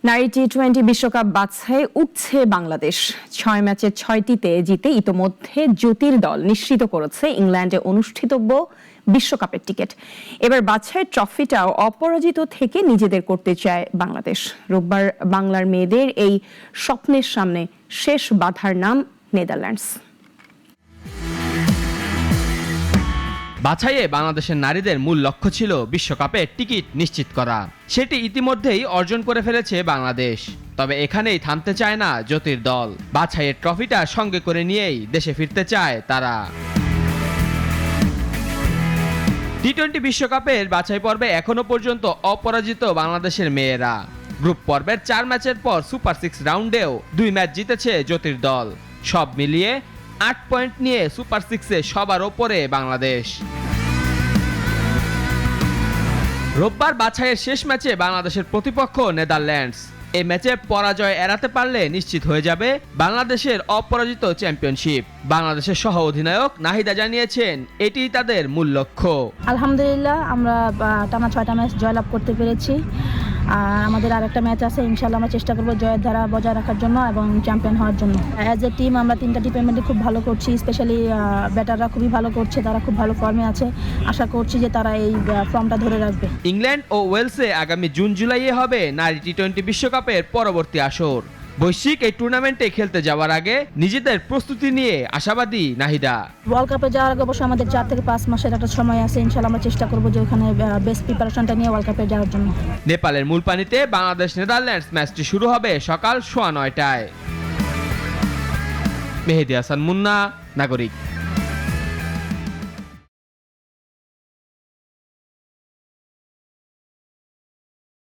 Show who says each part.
Speaker 1: নারী টি-20 বিশ্বকাপ বাছাই উঠছে বাংলাদেশ। 6 ম্যাচের 6টিতে জিতে ইতোমধ্যে জ্যোতির দল নিশ্চিত করেছে ইংল্যান্ডে অনুষ্ঠিতব্য বিশ্বকাপের টিকিট। এবার বাছাই ট্রফিটাও অপরাজিত থেকে নিজেদের করতে চায় বাংলাদেশ। রোববার বাংলার মেয়েদের এই স্বপ্নের সামনে শেষ বাধার নাম নেদারল্যান্ডস।
Speaker 2: বাছাইয়ে বাংলাদেশের নারীদের মূল লক্ষ্য ছিল বিশ্বকাপে টিকিট নিশ্চিত করা। সেটি ইতিমধ্যেই অর্জন করে ফেলেছে বাংলাদেশ। তবে এখানেই থামতে চায় না জ্যোতির দল। বাছাইয়ের ট্রফিটা সঙ্গে করে নিয়েই দেশে ফিরতে চায় তারা। টি-20 বিশ্বকাপের বাছাই পর্বে এখনো পর্যন্ত অপরাজিত বাংলাদেশের মেয়েরা। গ্রুপ পর্বের 4 ম্যাচের পর সুপার 6 রাউন্ডেও 2 ম্যাচ জিতেছে জ্যোতির দল। সব মিলিয়ে 8 পয়েন্ট নিয়ে সুপার 6-এ সবার ওপরে বাংলাদেশ। রোববার বাছাইয়ের শেষ ম্যাচে বাংলাদেশের প্রতিপক্ষ নেদারল্যান্ডস। এই ম্যাচে পরাজয় এড়াতে পারলে নিশ্চিত হয়ে যাবে বাংলাদেশের অপরাজিত চ্যাম্পিয়নশিপ। বাংলাদেশের সহ অধিনায়ক নাহিদা জানিয়েছেন এটিই তাদের মূল লক্ষ্য।
Speaker 3: আলহামদুলিল্লাহ আমরা টানা 6টা ম্যাচ জয়লাভ করতে পেরেছি। আমাদের আরেকটা ম্যাচ আছে, ইনশাআল্লাহ আমরা চেষ্টা করবো জয়ের ধারা বজায় রাখার জন্য এবং চ্যাম্পিয়ন হওয়ার জন্য। অ্যাজ এ টিম আমরা 3টা ডিপার্টমেন্টে খুব ভালো করছি, স্পেশালি ব্যাটাররা খুবই ভালো করছে, তারা খুব ভালো ফর্মে আছে। আশা করছি যে তারা এই ফর্মটা ধরে রাখবে।
Speaker 2: ইংল্যান্ড ও ওয়েলসে আগামী জুন জুলাইয়ে হবে নারী টি-20 বিশ্বকাপের পরবর্তী আসর। বৈশ্বিক এই টুর্নামেন্টে খেলতে যাওয়ার আগে নিজেদের প্রস্তুতি নিয়ে আশাবাদী নাহিদা।
Speaker 3: ওয়ার্ল্ড কাপে যাওয়ার আগে অবশ্যই আমাদের 4 থেকে 5 মাসের একটা সময় আছে। ইনশাআল্লাহ আমরা চেষ্টা করবো যে ওখানে বেস্ট প্রিপারেশনটা নিয়ে ওয়ার্ল্ড কাপে যাওয়ার জন্য।
Speaker 2: নেপালের মূলপানিতে বাংলাদেশ নেদারল্যান্ডস ম্যাচটি শুরু হবে সকাল 9:15টায়। মেহেদী হাসান মুন্না, নাগরিক।